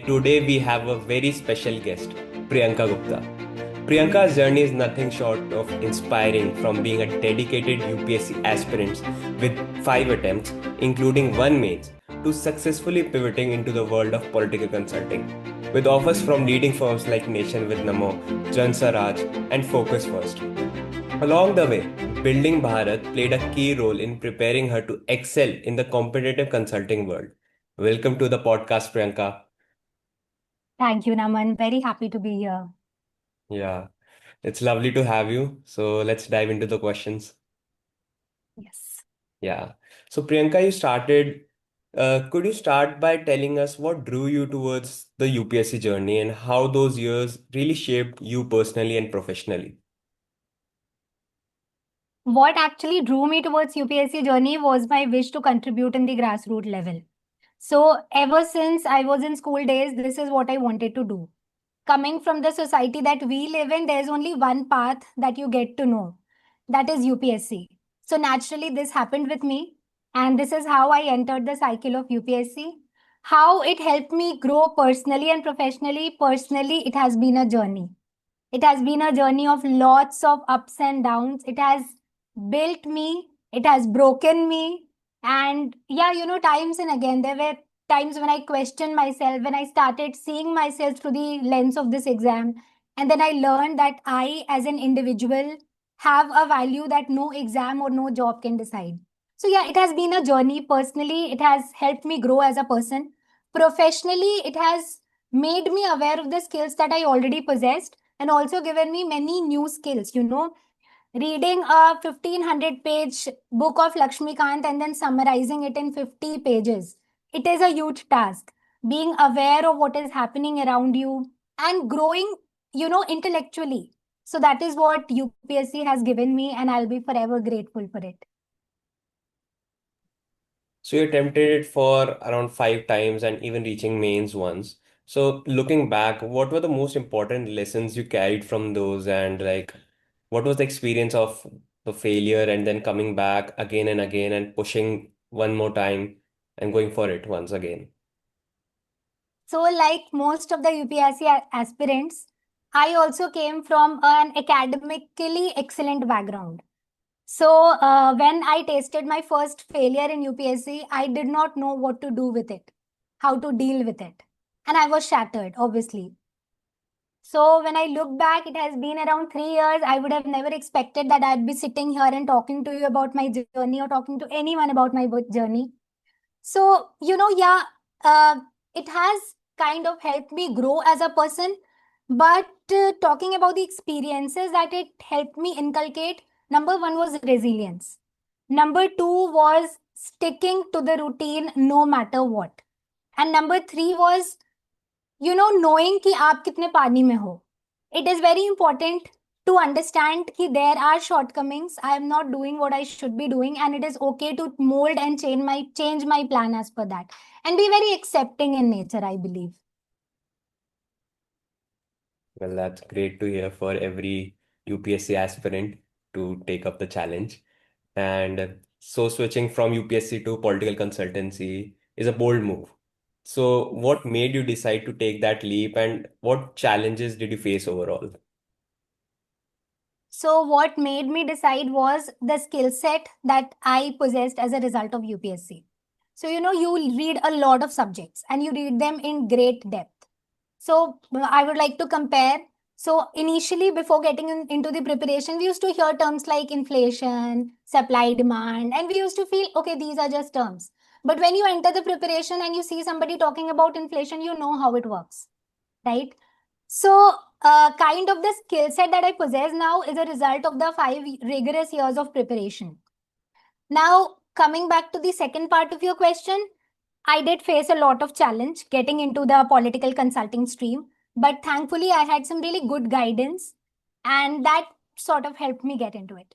Today we have a very special guest, Priyanka Gupta. Priyanka's journey is nothing short of inspiring from being a dedicated UPSC aspirant with 5 attempts, including one mains, to successfully pivoting into the world of political consulting. With offers from leading firms like Nation with Namo, Jan Saraj, and Focus First. Along the way, Building Bharat played a key role in preparing her to excel in the competitive consulting world. Welcome to the podcast, Priyanka. Thank you, Naman. Very happy to be here. Yeah, it's lovely to have you. So let's dive into the questions. Yes. Yeah. So Priyanka, could you start by telling us what drew you towards the UPSC journey and how those years really shaped you personally and professionally? What actually drew me towards UPSC journey was my wish to contribute in the grassroots level. So ever since I was in school days, this is what I wanted to do. Coming from the society that we live in, there's only one path that you get to know. That is UPSC. So naturally, this happened with me. And this is how I entered the cycle of UPSC. How it helped me grow personally and professionally. Personally, it has been a journey. It has been a journey of lots of ups and downs. It has built me, it has broken me. And yeah, times and again, there were times when I questioned myself, when I started seeing myself through the lens of this exam. And then I learned that I, as an individual, have a value that no exam or no job can decide. So yeah, it has been a journey. Personally, it has helped me grow as a person. Professionally, it has made me aware of the skills that I already possessed and also given me many new skills. Reading a 1500-page book of Lakshmikant and then summarizing it in 50 pages. It is a huge task. Being aware of what is happening around you and growing, intellectually. So that is what UPSC has given me, and I'll be forever grateful for it. So you attempted it for around 5 times and even reaching mains once. So looking back, what were the most important lessons you carried from those and what was the experience of the failure and then coming back again and again and pushing one more time and going for it once again? So, like most of the UPSC aspirants, I also came from an academically excellent background. So, when I tasted my first failure in UPSC, I did not know what to do with it, how to deal with it. And I was shattered, obviously. So, when I look back, it has been around 3 years. I would have never expected that I'd be sitting here and talking to you about my journey or talking to anyone about my journey. So, yeah, uh, it has kind of helped me grow as a person. But talking about the experiences that it helped me inculcate, number one was resilience. Number two was sticking to the routine no matter what. And number three was, knowing कि आप कितने पानी में हो. It is very important to understand कि there are shortcomings. I am not doing what I should be doing, and it is okay to mold and change my plan as per that, and be very accepting in nature, I believe. Well, that's great to hear for every UPSC aspirant to take up the challenge. And so switching from UPSC to political consultancy is a bold move. So what made you decide to take that leap and what challenges did you face overall? So what made me decide was the skill set that I possessed as a result of UPSC. So you read a lot of subjects and you read them in great depth. So I would like to compare. So initially, before getting into the preparation, we used to hear terms like inflation, supply, demand, and we used to feel, okay, these are just terms. But when you enter the preparation and you see somebody talking about inflation, you know how it works, right? So, kind of the skill set that I possess now is a result of the 5 rigorous years of preparation. Now, coming back to the second part of your question, I did face a lot of challenge getting into the political consulting stream, but thankfully I had some really good guidance and that sort of helped me get into it.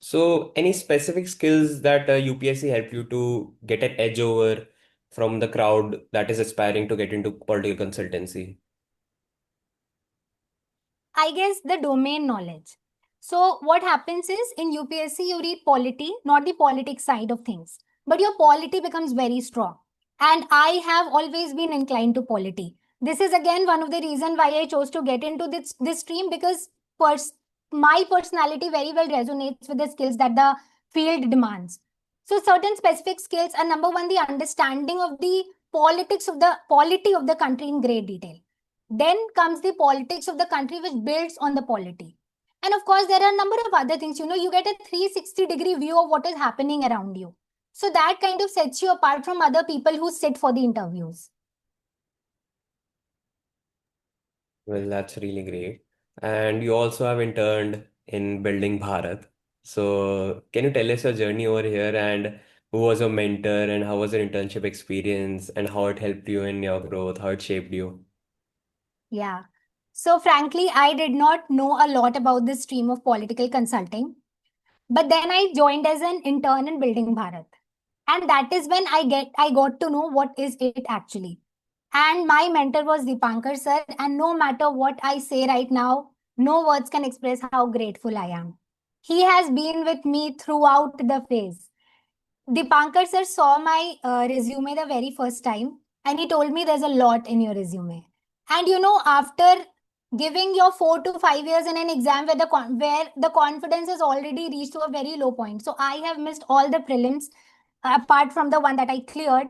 So any specific skills that UPSC helped you to get an edge over from the crowd that is aspiring to get into political consultancy? I guess the domain knowledge. So what happens is in UPSC you read polity, not the politics side of things, but your polity becomes very strong. And I have always been inclined to polity. This is again one of the reasons why I chose to get into this stream, because pers- my personality very well resonates with the skills that the field demands. So certain specific skills are: number one, the understanding of the politics of the polity of the country in great detail. Then comes the politics of the country, which builds on the polity. And of course, there are a number of other things. You get a 360-degree view of what is happening around you. So that kind of sets you apart from other people who sit for the interviews. Well, that's really great. And you also have interned in Building Bharat. So, can you tell us your journey over here and who was your mentor and how was your internship experience and how it helped you in your growth, how it shaped you? Yeah. So frankly, I did not know a lot about this stream of political consulting. But then I joined as an intern in Building Bharat. And that is when I got to know what is it actually. And my mentor was Dipankar sir. And no matter what I say right now, no words can express how grateful I am. He has been with me throughout the phase. Dipankar sir saw my resume the very first time, and he told me there's a lot in your resume. And after giving your 4 to 5 years in an exam where the confidence has already reached to a very low point. So I have missed all the prelims apart from the one that I cleared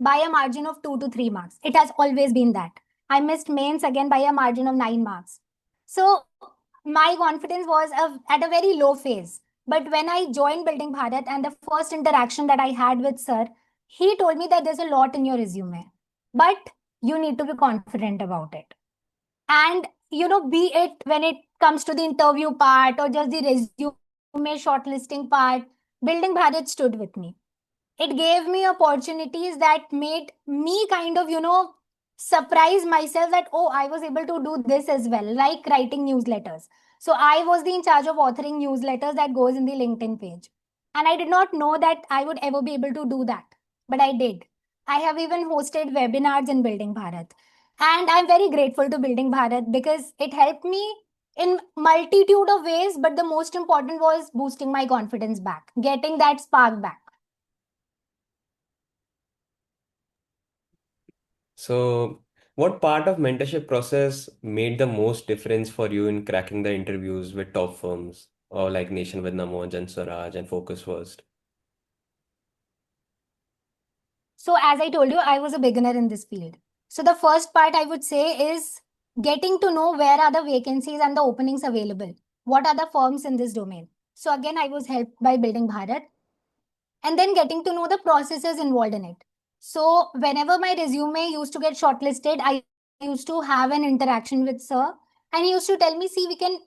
by a margin of 2 to 3 marks. It has always been that. I missed mains again by a margin of 9 marks. So my confidence was at a very low phase. But when I joined Building Bharat and the first interaction that I had with sir, he told me that there's a lot in your resume, but you need to be confident about it. And be it when it comes to the interview part or just the resume shortlisting part, Building Bharat stood with me. It gave me opportunities that made me kind of surprise myself that, oh, I was able to do this as well, like writing newsletters. So I was in charge of authoring newsletters that goes in the LinkedIn page, and I did not know that I would ever be able to do that, but I did. I have even hosted webinars in Building Bharat, and I'm very grateful to Building Bharat because it helped me in multitude of ways, but the most important was boosting my confidence back, getting that spark back. So, what part of mentorship process made the most difference for you in cracking the interviews with top firms or like Nation with Namo, Jan Swaraj, and Focus First? So, as I told you, I was a beginner in this field. So, the first part I would say is getting to know where are the vacancies and the openings available. What are the firms in this domain? So, again, I was helped by Building Bharat, and then getting to know the processes involved in it. So, whenever my resume used to get shortlisted, I used to have an interaction with sir, and he used to tell me, see, we can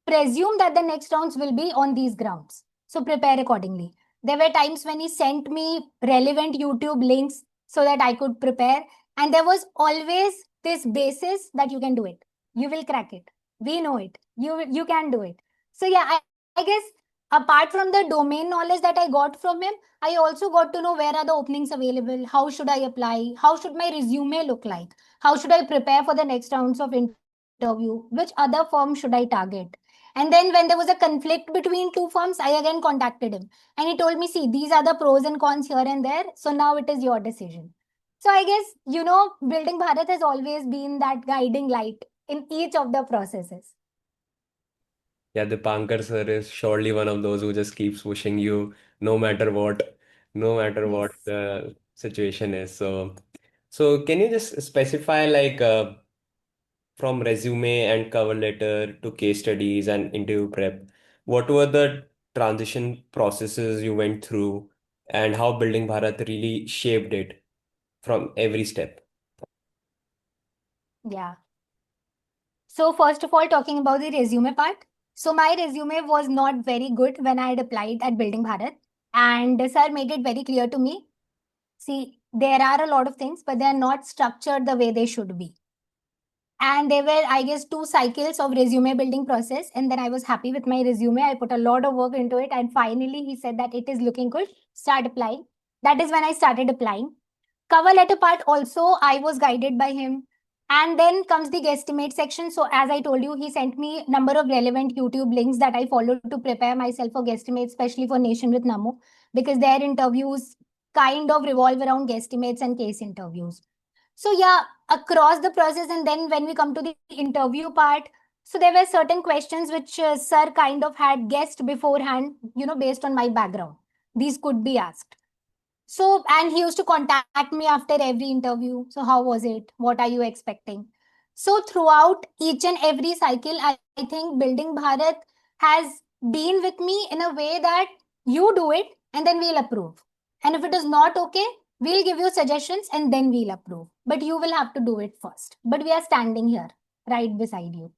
presume that the next rounds will be on these grounds. So, prepare accordingly. There were times when he sent me relevant YouTube links so that I could prepare. And there was always this basis that you can do it. You will crack it. We know it. You can do it. So yeah, I guess apart from the domain knowledge that I got from him, I also got to know where are the openings available, how should I apply, how should my resume look like, how should I prepare for the next rounds of interview, which other firm should I target. And then when there was a conflict between two firms, I again contacted him and he told me, see, these are the pros and cons here and there. So now it is your decision. So I guess, Building Bharat has always been that guiding light in each of the processes. Yeah, Dipankar sir is surely one of those who just keeps pushing you no matter what, no matter what Yes. the situation is. So can you just specify like from resume and cover letter to case studies and interview prep, what were the transition processes you went through and how Building Bharat really shaped it from every step? Yeah. So first of all, talking about the resume part. So my resume was not very good when I had applied at Building Bharat. And sir made it very clear to me. See, there are a lot of things, but they are not structured the way they should be. And there were, I guess, 2 cycles of resume building process. And then I was happy with my resume. I put a lot of work into it. And finally, he said that it is looking good. Start applying. That is when I started applying. Cover letter part also, I was guided by him. And then comes the guesstimate section. So as I told you, he sent me number of relevant YouTube links that I followed to prepare myself for guesstimate, especially for Nation with Namo, because their interviews kind of revolve around guesstimates and case interviews. So yeah, across the process, and then when we come to the interview part, so there were certain questions which sir kind of had guessed beforehand, based on my background. These could be asked. So, and he used to contact me after every interview. So, how was it? What are you expecting? So, throughout each and every cycle, I think Building Bharat has been with me in a way that you do it and then we'll approve. And if it is not okay, we'll give you suggestions and then we'll approve. But you will have to do it first. But we are standing here right beside you.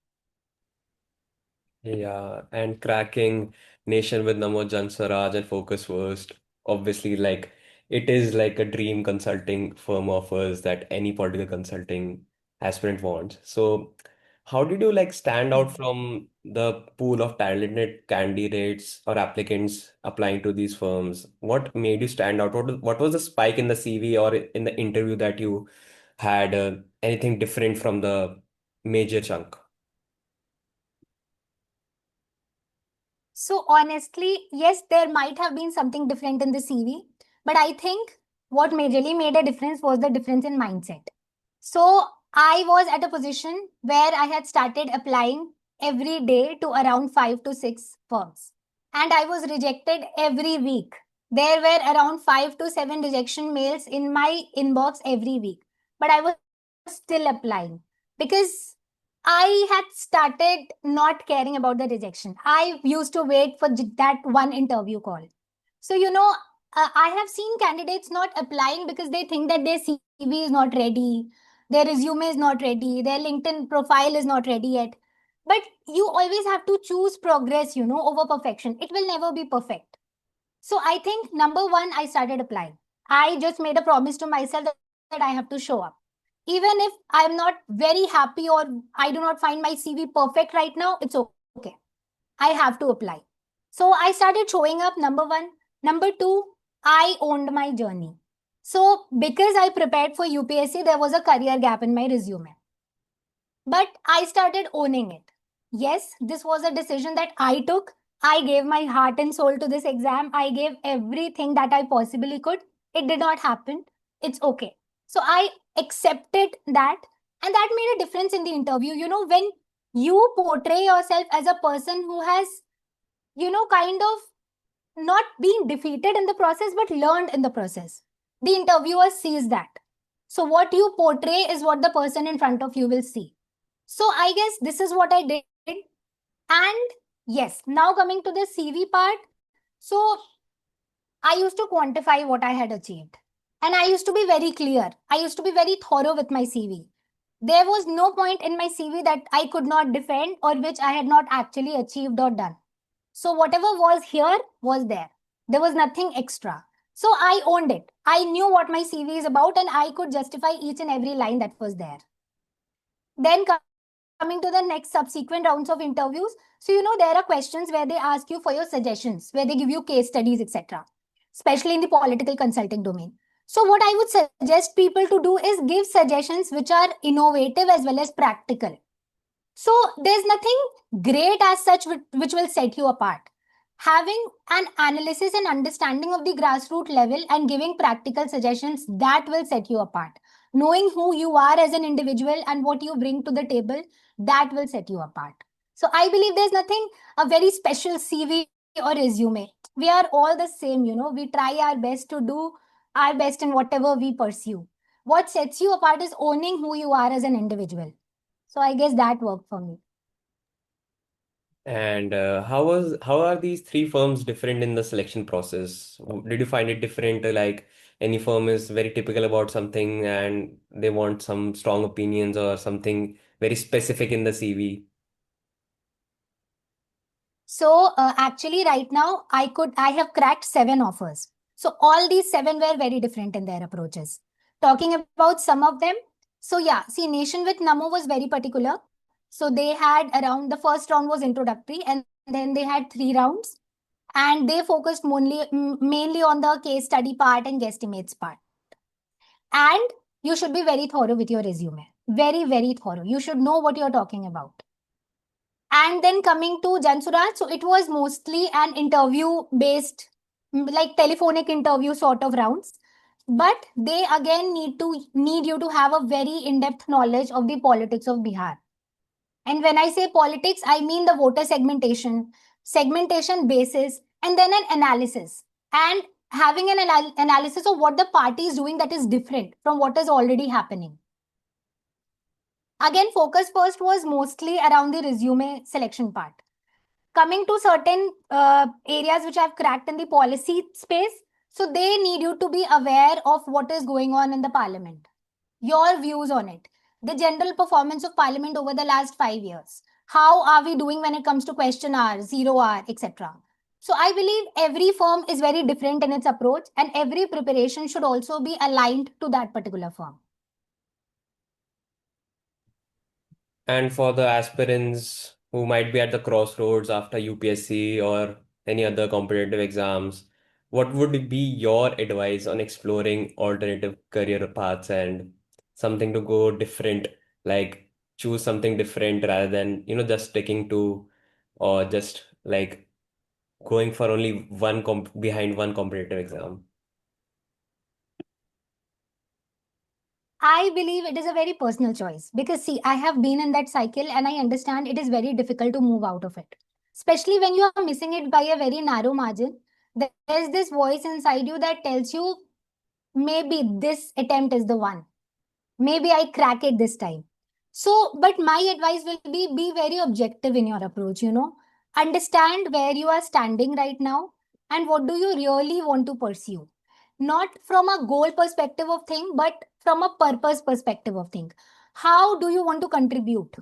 Yeah, and cracking Nation with Jan Swaraj and Focus First, obviously, like it is like a dream consulting firm offers that any political consulting aspirant wants. So, how did you like stand out from the pool of talented candidates or applicants applying to these firms? What made you stand out? What was the spike in the CV or in the interview that you had? Anything different from the major chunk? So honestly, yes, there might have been something different in the CV, but I think what majorly made a difference was the difference in mindset. So I was at a position where I had started applying every day to around 5 to 6 firms, and I was rejected every week. There were around 5 to 7 rejection mails in my inbox every week, but I was still applying because I had started not caring about the rejection. I used to wait for that one interview call. So, I have seen candidates not applying because they think that their CV is not ready, their resume is not ready, their LinkedIn profile is not ready yet. But you always have to choose progress, over perfection. It will never be perfect. So, I think number one, I started applying. I just made a promise to myself that I have to show up. Even if I'm not very happy or I do not find my CV perfect right now, it's okay. I have to apply. So I started showing up, number one. Number two, I owned my journey. So because I prepared for UPSC, there was a career gap in my resume. But I started owning it. Yes, this was a decision that I took. I gave my heart and soul to this exam. I gave everything that I possibly could. It did not happen. It's okay. So I accepted that. And that made a difference in the interview. When you portray yourself as a person who has, kind of not been defeated in the process, but learned in the process. The interviewer sees that. So, what you portray is what the person in front of you will see. So, I guess this is what I did. And yes, now coming to the CV part. So, I used to quantify what I had achieved. And I used to be very clear. I used to be very thorough with my CV. There was no point in my CV that I could not defend or which I had not actually achieved or done. So whatever was here was there. There was nothing extra. So I owned it. I knew what my CV is about and I could justify each and every line that was there. Then coming to the next subsequent rounds of interviews. So, there are questions where they ask you for your suggestions, where they give you case studies, etc., especially in the political consulting domain. So, what I would suggest people to do is give suggestions which are innovative as well as practical. So there's nothing great as such which will set you apart. Having an analysis and understanding of the grassroots level and giving practical suggestions, that will set you apart. Knowing who you are as an individual and what you bring to the table, that will set you apart. So I believe there's nothing a very special CV or resume. We are all the same, we try our best to do our best in whatever we pursue. What sets you apart is owning who you are as an individual. So I guess that worked for me. And how are these three firms different in the selection process? Did you find it different? Like any firm is very typical about something and they want some strong opinions or something very specific in the CV. So actually, right now, I have cracked 7 offers. So all these 7 were very different in their approaches. Talking about some of them. So yeah, see, Nation with Namo was very particular. So they had around the first round was introductory, and then they had 3 rounds, and they focused mainly on the case study part and guesstimates part. And you should be very thorough with your resume. Very, very thorough. You should know what you're talking about. And then coming to Jansuraj, so it was mostly an interview based, like telephonic interview sort of rounds. but they again need you to have a very in-depth knowledge of the politics of Bihar. And when I say politics, I mean the voter segmentation basis, and then an analysis. And having an analysis of what the party is doing that is different from what is already happening. Again, focus first was mostly around the resume selection part. Coming to certain areas which I've cracked in the policy space, so they need you to be aware of what is going on in the parliament, your views on it, the general performance of parliament over the last 5 years. How are we doing when it comes to question hour, 0 hour, etc. So I believe every firm is very different in its approach, and every preparation should also be aligned to that particular firm. And for the aspirants who might be at the crossroads after UPSC or any other competitive exams, what would be your advice on exploring alternative career paths and something to go different, like choose something different rather than, just sticking to or just like going for only behind one competitive exam? I believe it is a very personal choice because, see, I have been in that cycle and I understand it is very difficult to move out of it, especially when you are missing it by a very narrow margin. There's this voice inside you that tells you maybe this attempt is the one. Maybe I crack it this time. So, but my advice will be very objective in your approach, Understand where you are standing right now and what do you really want to pursue. Not from a goal perspective of thing, but from a purpose perspective of thing. How do you want to contribute?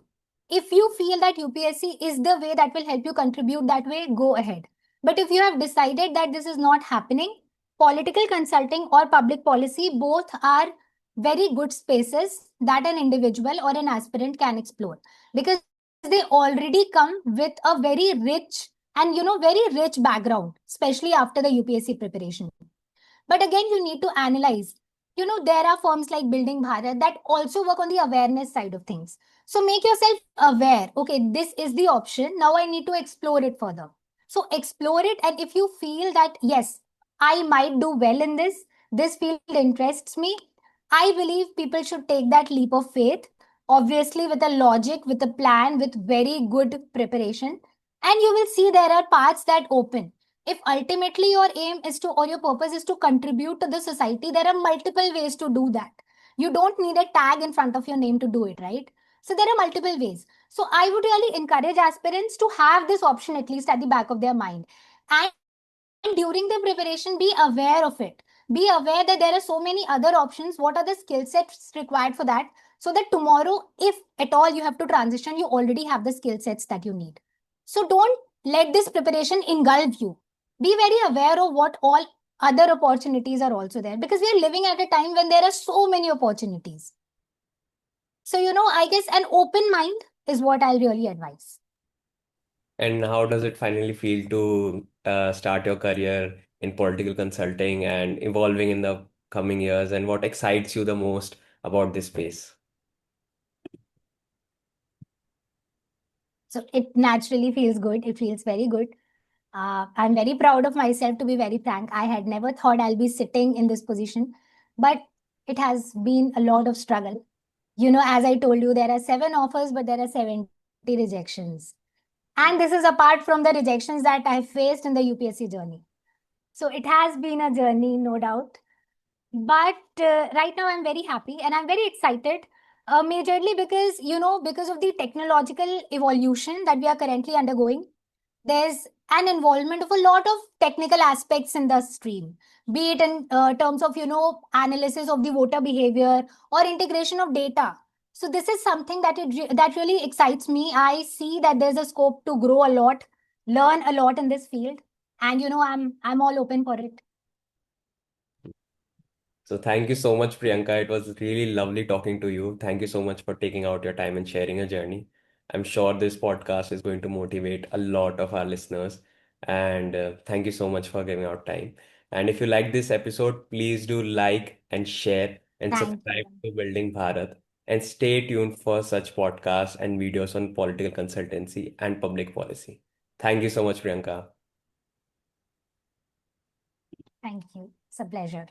If you feel that UPSC is the way that will help you contribute that way, go ahead. But if you have decided that this is not happening, political consulting or public policy both are very good spaces that an individual or an aspirant can explore, because they already come with a very rich and very rich background, especially after the UPSC preparation. But again, you need to analyze. There are firms like Building Bharat that also work on the awareness side of things. So make yourself aware. Okay, this is the option. Now I need to explore it further. So explore it. And if you feel that, yes, I might do well in this field interests me, I believe people should take that leap of faith, obviously with a logic, with a plan, with very good preparation. And you will see there are paths that open. If ultimately your aim is to, or your purpose is to contribute to the society, there are multiple ways to do that. You don't need a tag in front of your name to do it, right? So there are multiple ways. So I would really encourage aspirants to have this option at least at the back of their mind. And during the preparation, be aware of it. Be aware that there are so many other options. What are the skill sets required for that? So that tomorrow, if at all you have to transition, you already have the skill sets that you need. So don't let this preparation engulf you. Be very aware of what all other opportunities are also there, because we are living at a time when there are so many opportunities. So, I guess an open mind is what I'll really advise. And how does it finally feel to start your career in political consulting and evolving in the coming years? And what excites you the most about this space? So it naturally feels good. It feels very good. I'm very proud of myself, to be very frank. I had never thought I'll be sitting in this position, but it has been a lot of struggle. As I told you, there are 7 offers, but there are 70 rejections. And this is apart from the rejections that I faced in the UPSC journey. So it has been a journey, no doubt. But right now, I'm very happy and I'm very excited, majorly because of the technological evolution that we are currently undergoing. There's an involvement of a lot of technical aspects in the stream, be it in terms of analysis of the voter behavior or integration of data. So this is something that really excites me. I see that there's a scope to grow a lot, learn a lot in this field, and I'm all open for it. So thank you so much, Priyanka. It was really lovely talking to you. Thank you so much for taking out your time and sharing your journey. I'm sure this podcast is going to motivate a lot of our listeners. And thank you so much for giving out time. And if you like this episode, please do like and share and Thank subscribe you. to Building Bharat. And stay tuned for such podcasts and videos on political consultancy and public policy. Thank you so much, Priyanka. Thank you. It's a pleasure.